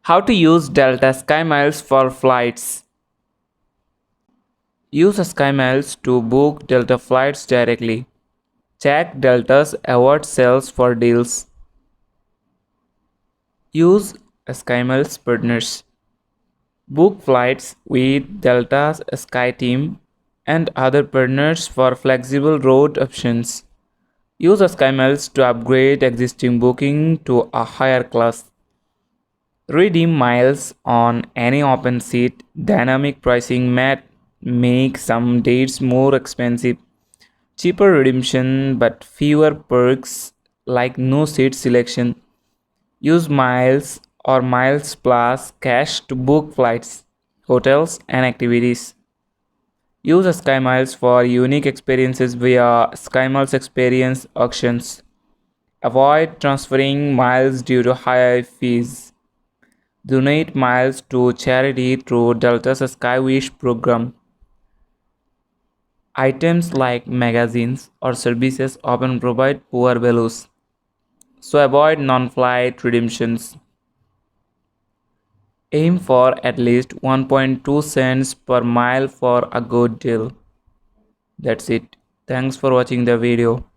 How to use Delta SkyMiles for flights. Use SkyMiles to book Delta flights directly. Check Delta's award sales for deals. Use SkyMiles partners. Book flights with Delta's Sky team and other partners for flexible route options. Use SkyMiles to upgrade existing booking to a higher class. Redeem miles on any open seat. Dynamic pricing might make some dates more expensive. Cheaper redemption but fewer perks like no seat selection. Use miles or miles plus cash to book flights, hotels, and activities. Use SkyMiles for unique experiences via SkyMiles Experience auctions. Avoid transferring miles due to high fees. Donate miles to charity through Delta's SkyWish program. Items like magazines or services often provide poor values, so avoid non-flight redemptions. Aim for at least 1.2 cents per mile for a good deal. That's it. Thanks for watching the video.